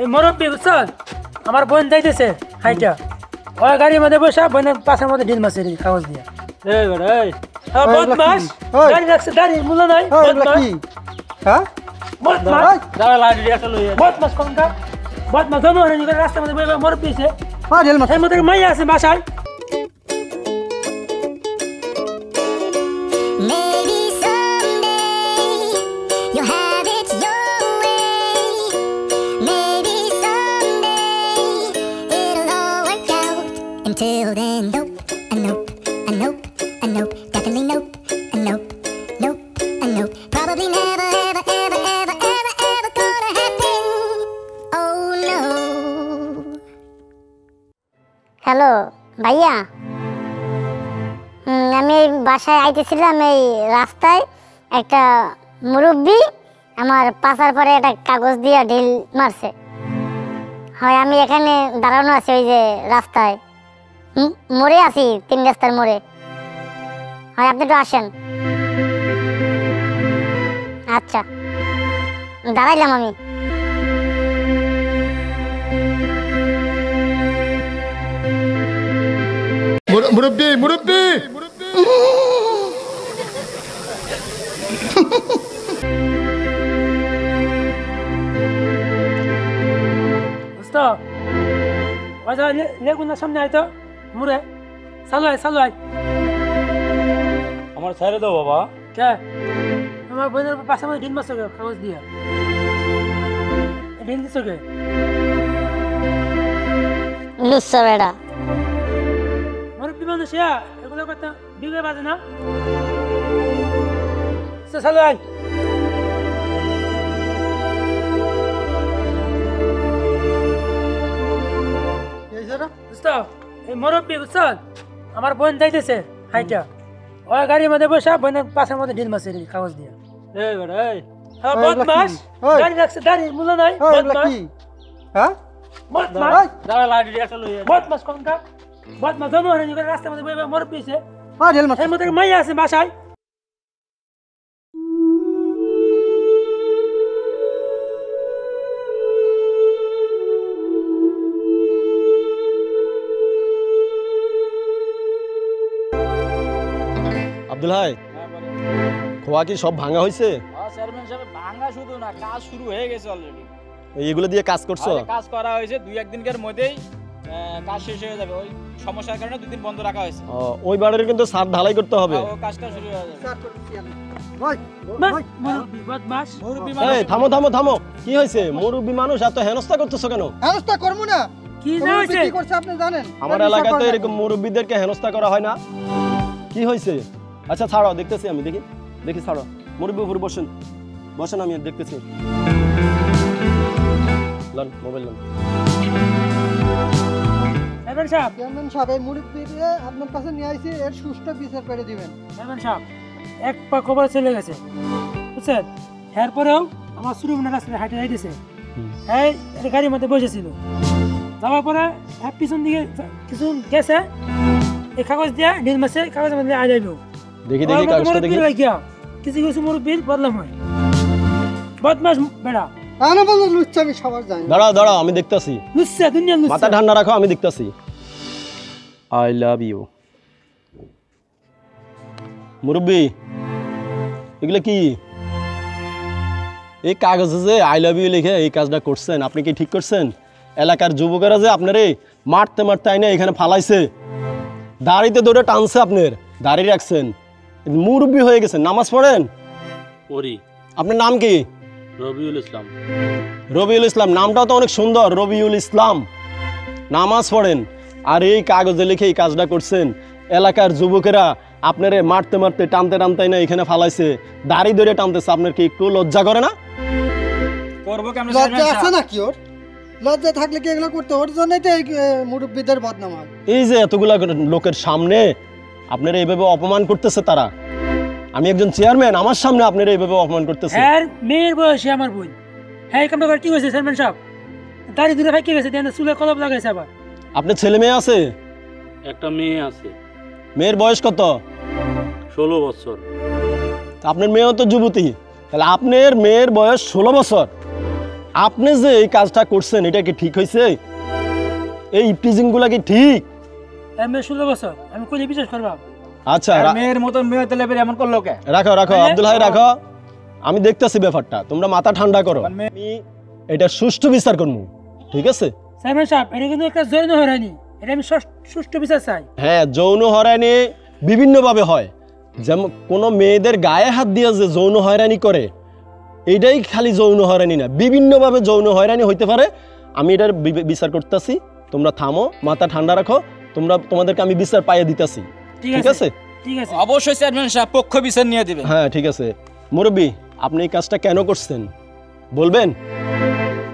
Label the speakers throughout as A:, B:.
A: এই মুরব্বী বুঝছেন আমার বোন যাইতেছে হাইটা ওই গাড়ির মধ্যে বসে বোনের পাশের মধ্যে ঢিল মাছের কাগজ দিয়ে বদমাস গাড়ি রাখছে গাড়ি মূল্য নাই বদমাস কোনটা বদমাস জনগণ রাস্তার মধ্যে মুরব্বী আছে এর মধ্যে মাইয়া আছে বাসায়
B: Until then, nope, and nope, and nope, and nope, definitely nope, and nope, nope, and nope. Probably never, ever, ever, ever, ever, ever gonna happen. Oh no. Hello, ভাইয়া। আমি বাসায় আইতেছিলাম এই রাস্তায় একটা মুরব্বি আমার পাশার পরে একটা কাগজ দিয়ে ঢিল মারছে। হয় আমি এখানে দাঁড়ানো আছি ওই যে রাস্তায় মোড়ে আছি 3 রাস্তার মোড়ে হয় আপনি একটু আসেন আচ্ছা দাঁড়াইলাম আমি
C: মুরব্বি মুরব্বি
A: লেগুনার সামনে আইতো মুরে চালু আয়
D: আমার ছেড়ে দাও বাবা
A: কে আমার বোনের পাশে মধ্যে ঢিল মারছো কাগজ দিয়া ঢিল দিছো কে
B: লুচ্চা বেড়া
A: মুরব্বি মানুষ এগুলো কথা বিবে বাজে না চালু আয় এই মুরব্বী বুঝছেন আমার বোন যাইতেছে হাইটা ওই গাড়ির মধ্যে বসে বোনের পাশের মধ্যে ঢিল মাছের কাগজ দিয়ে বদমাস গাড়ি রাখছে গাড়ি মূল্য নাই বদমাস কোনটা বদমাস জনগণ রাস্তার মধ্যে মুরব্বী আছে এর মধ্যে মাইয়া আছে বাসায়
E: আব্দুল ভাই খোয়া কি সব ভাঙা হয়েছে
D: চেয়ারম্যান সাহেব ভাঙা শুধু না কাজ শুরু হয়ে গেছে অলরেডি
E: এইগুলো দিয়ে কাজ করছো
D: কাজ করা হয়েছে 2-1 দিনের মধ্যেই কাজ শেষ হয়ে যাবে ওই সমস্যার কারণে 2 দিন বন্ধ রাখা হয়েছে
E: ওই বাড়ির কিন্তু ছাদ ঢালাই করতে হবে
D: ও কাজটা শুরু হয়ে যাবে
E: এই থামো থামো থামো কি হয়েছে মুরব্বি মানুষ এত হেনস্থা করতেছো কেন
F: হেনস্থা করবো না
A: কি হয়েছে
F: কি করছে আপনি জানেন
E: আমার এলাকায় তো এরকম মুরব্বিদেরকে হেনস্থা করা হয় না কি হয়েছে আচ্ছা ছাড়ো দেখতেছি আমি দেখি ছাড়ো মুরব্বি উপরে বসেন আমি দেখতেছি লন মোবাইল লন
F: চেয়ারম্যান সাহেব এই মুরব্বিকে আপনার কাছে নিয়ে আইছি এর সুষ্ঠু বিচার করে দিবেন
A: চেয়ারম্যান সাহেব এক পা খবর চলে গেছে বুঝছেন এরপরেও আমার শুরু মনে রাস্তায় হাঁটে যাইতেছে এই গাড়ির মধ্যে বসেছিল যাওয়ার পরে পিছন দিকে কিছু গেছে এই কাগজ দিয়া ঢিল মাসে কাগজের মধ্যে আই যাইব
E: দেখি কাগজটা দেখি
A: কিছু কিছু মুরব্বির বদলাম হয় বদমাস বেড়া
F: আনা বল লুচ্চা আমি সবার জানি
E: দাঁড়াও আমি দেখতাছি
A: লুচ্চা দুনিয়া লুচ্চা
E: মাথা ঠান্ডা রাখো আমি দেখতাছি আই লাভ ইউ মুরব্বি এগুলো কি এই কাগজে যে আই লাভ ইউ লিখে এই কাজটা করছেন আপনি কি ঠিক করছেন এলাকার যুবকেরা যে আপনারে মারতে আইনা এখানে ফালাইছে দাড়িতে দৌড়ে টানছে আপনার দাড়ি রাখছেন মুরব্বি হয়ে গেছেন নামাজ পড়েন
D: পড়ি
E: আপনার নাম কি রবিউল ইসলাম নামটাও তো অনেক সুন্দর রবিউল ইসলাম নামাজ পড়েন আর এই কাগজে লিখে এই কাজটা করছেন এলাকার যুবকেরা আপনারে মারতে টানতে না এখানে ফালাইছে দাড়ি ধরে টানতেছে আপনার কি একটু লজ্জা করে না
D: করবো কেমন
F: লজ্জা আছে নাকি ওর লজ্জা থাকলে কি এগুলো করতে ওর জন্যই তো এই মুরব্বিদের বদনাম হয়
E: এই যে এতগুলা লোকের সামনে আপনারা এইভাবে অপমান করতেছে তারা আমি একজন চেয়ারম্যান আমার সামনে আপনারা এইভাবে অপমান করতেছে
A: হ্যাঁ মেয়ের বয়সে আমার বোন হ্যাঁ কামটা করে কি হয়েছে চেয়ারম্যান সাহেব দাড়ি দূরে ভাই কি গেছে চুলে কলপ লাগাইছে আবার
E: আপনার ছেলে মেয়ে আছে
G: একটা মেয়ে আছে
E: মেয়ের বয়স কত
G: 16 বছর
E: আপনার মেয়েও তো যুবতী তাহলে আপনার মেয়ের বয়স 16 বছর আপনি যে এই কাজটা করছেন এটা কি ঠিক হয়েছে? এই ইপটিজিং গুলা কি ঠিক?
A: আমি 16 বছর, আমি কইলে বিশ্বাস করবা?
E: আচ্ছা
D: আর মেয়ের মতো মেয়ে তেলে এমন করলো কে?
E: রাখো রাখো আব্দুল হাই রাখো, আমি দেখতেছি ব্যাপারটা, তোমরা মাথা ঠান্ডা করো। আমি এটা সুষ্ঠু বিচার করবো, ঠিক আছে?
A: চেয়ারম্যান সাহেব, এটা কিন্তু একটা যৌন হয়রানি, এটা আমি সুষ্ঠু বিচার চাই।
E: হ্যাঁ, যৌন হয়রানি বিভিন্নভাবে হয়, যেমন কোনো মেয়েদের গায়ে হাত দিয়ে যে যৌন হয়রানি করে, এইটাই খালি যৌন হয়রানি না, বিভিন্নভাবে যৌন হয়রানি হইতে পারে। আমি এটার বিচার করতেছি, তোমরা থামো, মাথা ঠান্ডা রাখো, তোমাদেরকে আমি বিচার পাইয়ে দিতেছি, ঠিক আছে?
A: ঠিক আছে,
D: অবশ্যই চেয়ারম্যান সাহেব পক্ষ বিচার নিয়ে দিবেন।
E: হ্যাঁ ঠিক আছে। মুরব্বী, আপনি এই কাজটা কেন করছেন বলবেন?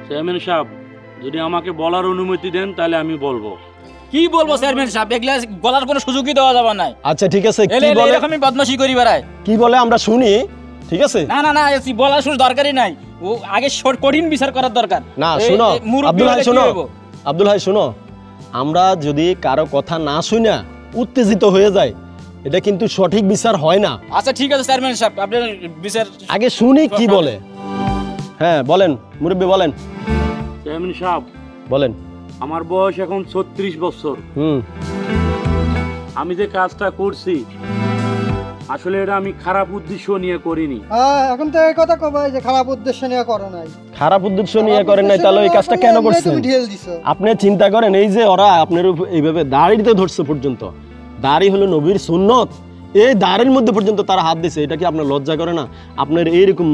G: চেয়ারম্যান সাহেব, যদি আমাকে বলার অনুমতি দেন তাহলে আমি বলবো।
D: কি বলবো চেয়ারম্যান সাহেব, এগুলা বলার কোনো সুযোগই দেওয়া যাবে না।
E: আচ্ছা ঠিক আছে, কি
D: এলে
E: বলে
D: এরকমই বদমাশি করি বেড়ায়,
E: কি বলে আমরা শুনি, ঠিক আছে?
D: না না না, বলার সুযোগ দরকারই নাই, ও আগে কঠিন বিচার করার দরকার।
E: না শুনো
D: মুরব্বি
E: আব্দুল ভাই,
D: হলে কি
E: শুনো
D: হইবো?
E: আব্দুল ভাই শুনো, আমরা যদি কারো কথা না শুনা উত্তেজিত হয়ে যায়, এটা কিন্তু সঠিক বিচার হয় না।
D: আচ্ছা ঠিক আছে চেয়ারম্যান সাহেব, আপনার বিচার
E: আগে শুনি কি বলে। হ্যাঁ বলেন মুরব্বী, বলেন।
G: চেয়ারম্যান সাহেব,
E: বলেন।
G: আমার বয়স এখন 36 বছর। আমি যে কাজটা করছি আসলে এটা আমি খারাপ উদ্দেশ্য নিয়ে করিনি।
F: হ্যাঁ, এখন তো এই কথা কবাই যে খারাপ উদ্দেশ্য নিয়ে করো নাই।
E: খারাপ উদ্দেশ্য নিয়ে করেন নাই, তাহলে এই কাজটা কেন করছেন?
F: তুমি ঢেল দিছো।
E: আপনি চিন্তা করেন, এই যে ওরা আপনার এইভাবে দাড়িতে ধরছে পর্যন্ত, দাড়ি হলো নবীর সুন্নত, এই দাড়ির মধ্যে পর্যন্ত তারা হাত দিছে, এটা কি আপনার লজ্জা করে না? আপনার এইরকম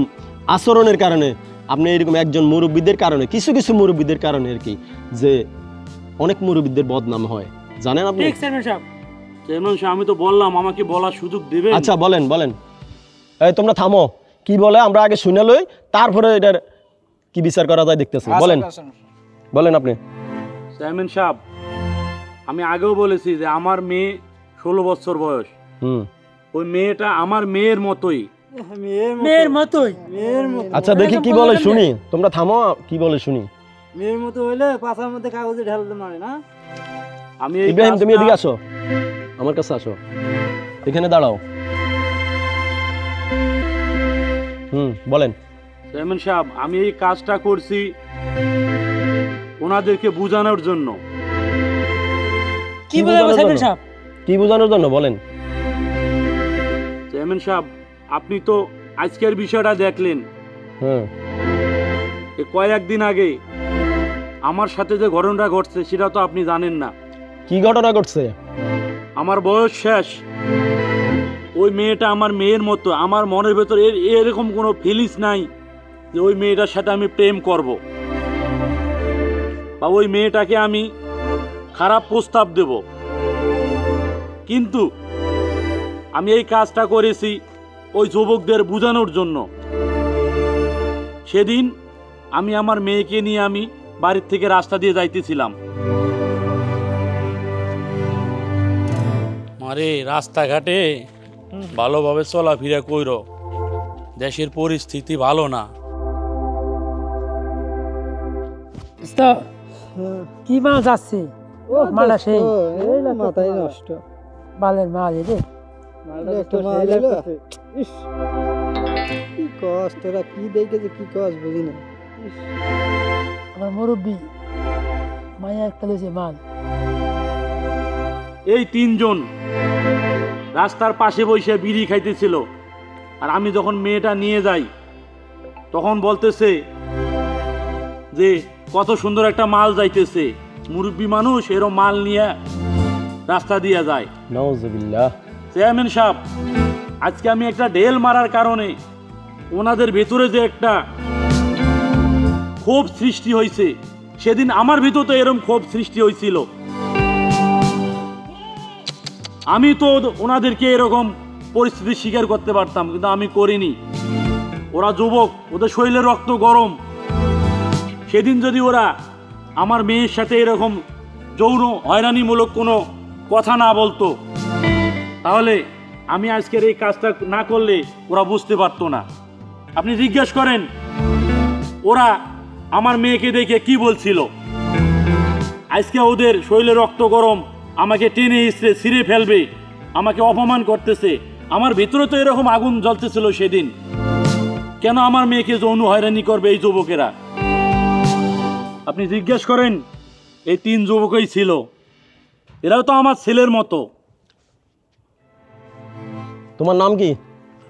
E: আচরণের কারণে, আপনি এইরকম একজন মুরব্বীদের কারণে, কিছু কিছু মুরব্বীদের কারণে আর কি, যে অনেক মুরব্বীদের বদনাম হয়, জানেন আপনি?
A: ঠিক চেয়ারম্যান সাহেব।
G: চেয়ারম্যান সাহেব, আমি তো বললাম আমাকে বলার সুযোগ দিবেন।
E: আচ্ছা বলেন বলেন। এই তোমরা থামো, কি বলে আমরা আগে শুনে লই, তারপরে এটার কি বিচার করা যায় দেখতেছি। বলেন বলেন আপনি।
G: চেয়ারম্যান সাহেব, আমি আগেও বলেছি যে আমার মেয়ে 16 বছর বয়স। ওই মেয়েটা আমার মেয়ের মতোই।
A: মেয়ের মতোই?
E: আচ্ছা দেখি কি বলে শুনি, তোমরা থামো, কি বলে শুনি।
F: মেয়ের মতো হইলে পাছার মধ্যে কাগজে ঢালতে পারে না।
G: আমি এই
E: ইব্রাহিম তুমি
G: কাজটা-
E: এদিকে আসো, আমার কাছে আসো, এখানে দাঁড়াও। বলেন।
G: চেয়ারম্যান সাহেব, আমি এই কাজটা করছি ওনাদেরকে বোঝানোর জন্য।
A: কি বলে চেয়ারম্যান সাহেব?
E: কি বোঝানোর জন্য বলেন।
G: চেয়ারম্যান সাহেব, আপনি তো আজকের বিষয়টা দেখলেন। এই কয়েকদিন আগে আমার সাথে যে ঘটনাটা ঘটছে সেটা তো আপনি জানেন না।
E: কি ঘটনা ঘটছে?
G: আমার বয়স শেষ, ওই মেয়েটা আমার মেয়ের মতো, আমার মনের ভেতর এরকম কোনো ফিলিংস নাই যে ওই মেয়েটার সাথে আমি প্রেম করব বা ওই মেয়েটাকে আমি খারাপ প্রস্তাব দেব। কিন্তু আমি এই কাজটা করেছি ওই যুবকদের বোঝানোর জন্য। সেদিন আমি আমার মেয়েকে নিয়ে আমি বাড়ির থেকে রাস্তা দিয়ে যাইতেছিলাম। আরে রাস্তাঘাটে ভালোভাবে চলাফেরা কইরো, দেশের পরিস্থিতি ভালো না।
A: কি মাল যাচ্ছে? মালটা সেই
F: মাথায় নষ্ট।
A: বালের মাল রে।
F: একটা মাল এলো। ইস, কি কস তোরা, কি দেখে যে কি কস বুঝি না।
A: আমার মুরব্বী মায়া একটা লইছে মাল।
G: এই তিনজন রাস্তার পাশে বসে বিড়ি খাইতেছিল, আর আমি যখন মেয়েটা নিয়ে যাই তখন বলতেছে যে কত সুন্দর একটা মাল যাইতেছে, মুরব্বী মানুষ এরকম মাল নিয়ে রাস্তা দিয়ে যায়।
E: নাউজুবিল্লাহ।
G: চেয়ারম্যান সাহেব, আজকে আমি একটা ঢেল মারার কারণে ওনাদের ভেতরে যে একটা ক্ষোভ সৃষ্টি হয়েছে, সেদিন আমার ভিতর তো এরকম ক্ষোভ সৃষ্টি হয়েছিল। আমি তো ওনাদেরকে এরকম পরিস্থিতি স্বীকার করতে পারতাম, কিন্তু আমি করিনি। ওরা যুবক, ওদের শরীরের রক্ত গরম। সেদিন যদি ওরা আমার মেয়ের সাথে এরকম যৌন হয়রানিমূলক কোনো কথা না বলতো, তাহলে আমি আজকের এই কাজটা না করলে ওরা বুঝতে পারতো না। আপনি জিজ্ঞেস করেন ওরা আমার মেয়েকে দেখে কি বলছিল। আজকে ওদের শরীরে রক্ত গরম, আমাকে টেনে হিসড়ে ছিঁড়ে ফেলবে, আমাকে অপমান করতেছে। আমার ভিতরে তো এরকম আগুন জ্বলতেছিল সেদিন। কেন আমার মেয়েকে যৌন হয়রানি করবে এই যুবকেরা? আপনি জিজ্ঞেস করেন এই 3 যুবকই ছিল, এরাও তো আমার ছেলের মতো।
E: তোমার নাম কি?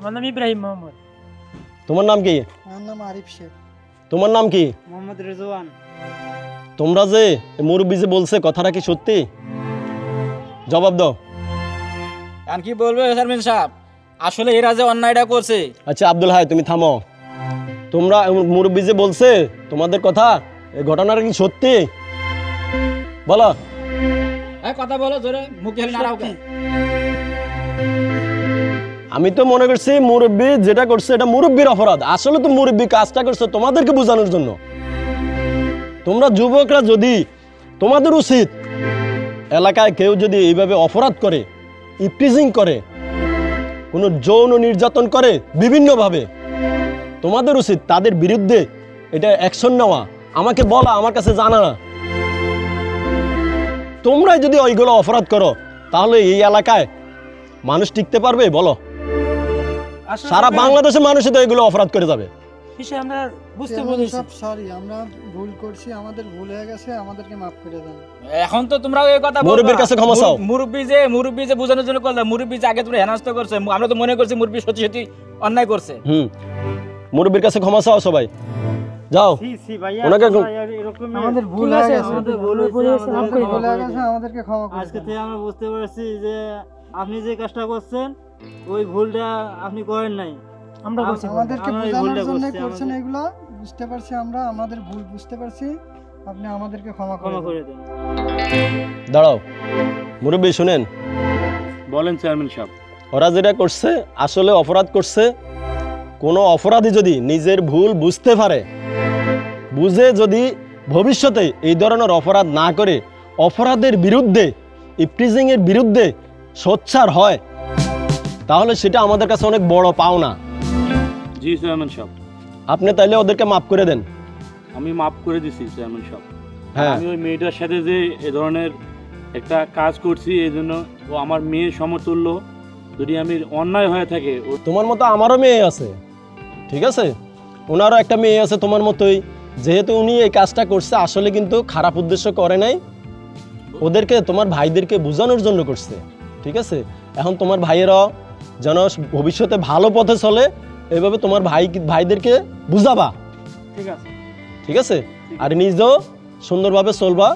A: আমার নাম ইব্রাহিম মোহাম্মদ।
E: তোমার নাম কি?
F: আমার নাম আরিফ শেখ।
E: তোমার নাম কি?
F: মোহাম্মদ রেজওয়ান।
E: তোমরা যে মুরব্বী যে বলছে কথাটা কি সত্যি? জবাব দাও।
D: আর কি বলবে চেয়ারম্যান সাহেব, আসলে এরা যে অন্যায়টা করছে।
E: আচ্ছা আব্দুল হাই, তুমি থামো। তোমরা মুরব্বী যে বলছে তোমাদের কথা, এই ঘটনাটা কি সত্যি? বলো।
D: কথা বলো জোরে, মুখে নাড়াও কেন?
E: আমি তো মনে করছি মুরব্বী যেটা করছে এটা মুরব্বীর অপরাধ। আসলে তো মুরব্বী কাজটা করছে তোমাদেরকে বোঝানোর জন্য। তোমরা যুবকরা যদি, তোমাদের উচিত এলাকায় কেউ যদি এইভাবে অপরাধ করে, ইপটিজিং করে, কোনো যৌন নির্যাতন করে বিভিন্নভাবে, তোমাদের উচিত তাদের বিরুদ্ধে এটা অ্যাকশন নেওয়া, আমাকে বলা, আমার কাছে জানা। তোমরাই যদি ওইগুলো অপরাধ করো তাহলে এই এলাকায় মানুষ টিকতে পারবে? বলো। সারা বাংলাদেশের মানুষই তো এগুলো অপরাধ করে যাবে।
A: বিষয় আমরা বুঝতে
F: চেয়ারম্যান
A: পেরেছি।
F: সাহেব, সরি, আমরা ভুল করছি, আমাদের ভুল হয়ে গেছে, আমাদেরকে মাফ করে দেন।
D: এখন তো তোমরা এই কথা
E: মুরব্বির কাছে ক্ষমা চাও।
D: মুরব্বি যে বোঝানোর জন্য করলে, মুরব্বি যে আগে তোমরা হেনস্থা করছে, আমরা তো মনে করছি মুরব্বি সত্যি সত্যি অন্যায় করছে।
E: মুরব্বির কাছে ক্ষমা চাও সবাই, যাও। ওনাকে
F: আমাদের ভুল হয়ে গেছে, আমাদের ভুল হয়ে গেছে, আমাদেরকে ক্ষমা করে
H: আজকে থেকে আমরা বুঝতে পারছি যে আপনি যে কাজটা করছেন ওই ভুলটা আপনি করেন নাই,
A: আমরা করছি।
F: আমাদেরকে বোঝানোর জন্য করছেন এগুলো, বুঝতে পারছি আমরা, আমাদের ভুল বুঝতে পারছি, আপনি আমাদেরকে ক্ষমা করে দেন।
E: দাঁড়াও মুরব্বি, শুনেন।
G: বলেন চেয়ারম্যান সাহেব।
E: ওরা যেটা করছে আসলে অপরাধ করছে। কোনো অপরাধী যদি নিজের ভুল বুঝতে পারে, বুঝে যদি ভবিষ্যতে এই ধরনের অপরাধ না করে, অপরাধের বিরুদ্ধে, ইপটিজিংয়ের বিরুদ্ধে সোচ্চার হয়, তাহলে সেটা আমাদের কাছে অনেক বড় পাওনা।
G: জি চেয়ারম্যান সাহেব।
E: আপনি তাইলে ওদেরকে মাফ করে দেন।
G: আমি মাফ করে দিছি চেয়ারম্যান সাহেব।
E: হ্যাঁ,
G: আমি ওই মেয়েটার সাথে যে এ ধরনের একটা কাজ করছি, এই জন্য ও আমার মেয়ের সমতুল্য। যদি আমি অন্যায় হয়ে থাকে,
E: তোমার মতো আমারও মেয়ে আছে, ঠিক আছে? ওনারও একটা মেয়ে আছে তোমার মতোই। যেহেতু উনি এই কাজটা করছে, আসলে কিন্তু খারাপ উদ্দেশ্য করে নাই, ওদেরকে, তোমার ভাইদেরকে বোঝানোর জন্য করছে, ঠিক আছে? এখন তোমার ভাইয়েরাও যেন ভবিষ্যতে ভালো পথে চলে, এইভাবে তোমার ভাইদেরকে বুঝাবা,
H: ঠিক আছে?
E: ঠিক আছে? আর নিজেও সুন্দরভাবে চলবা,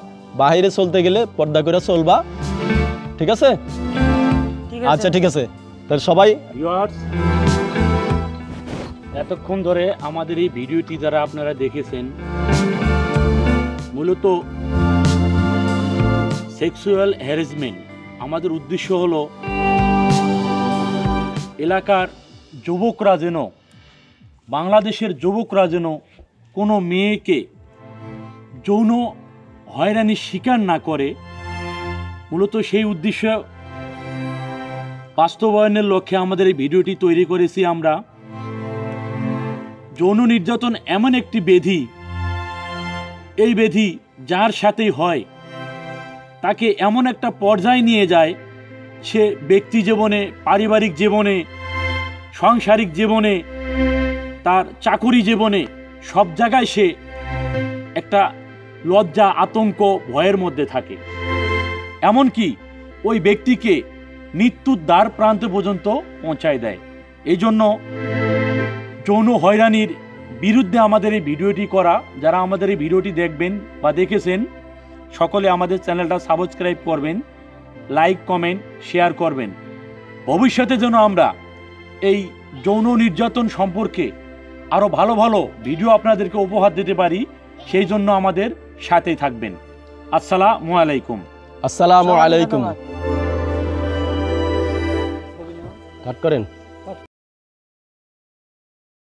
E: বাইরে চলতে গেলে পর্দা করে চলবা, ঠিক আছে? আচ্ছা ঠিক আছে, তাহলে সবাই
G: ভিউয়ার্স, এতক্ষণ ধরে আমাদের এই ভিডিওটি যারা আপনারা দেখেছেন, মূলত সেক্সুয়াল হ্যারাসমেন্ট। আমাদের উদ্দেশ্য হলো এলাকার যুবকরা যেন, বাংলাদেশের যুবকরা যেন কোনো মেয়েকে যৌন হয়রানির শিকার না করে। মূলত সেই উদ্দেশ্য বাস্তবায়নের লক্ষ্যে আমাদের এই ভিডিওটি তৈরি করেছি আমরা। যৌন নির্যাতন এমন একটি ব্যাধি, এই ব্যাধি যার সাথেই হয় তাকে এমন একটা পর্যায়ে নিয়ে যায়, সে ব্যক্তি জীবনে, পারিবারিক জীবনে, সাংসারিক জীবনে, তার চাকুরি জীবনে, সব জায়গায় সে একটা লজ্জা, আতঙ্ক, ভয়ের মধ্যে থাকে। এমনকি ওই ব্যক্তিকে মৃত্যুর দ্বার প্রান্ত পর্যন্ত পৌঁছায় দেয়। এই জন্য যৌন হয়রানির বিরুদ্ধে আমাদের এই ভিডিওটি করা। যারা আমাদের এই ভিডিওটি দেখবেন বা দেখেছেন, সকলে আমাদের চ্যানেলটা সাবস্ক্রাইব করবেন, লাইক, কমেন্ট, শেয়ার করবেন। ভবিষ্যতে যেন আমরা এই যৌন নির্যাতন সম্পর্কে আরও ভালো ভালো ভিডিও আপনাদেরকে উপহার দিতে পারি, সেই জন্য আমাদের সাথেই থাকবেন। আসসালামু আলাইকুম।
E: আসসালামু আলাইকুম। কাট করেন।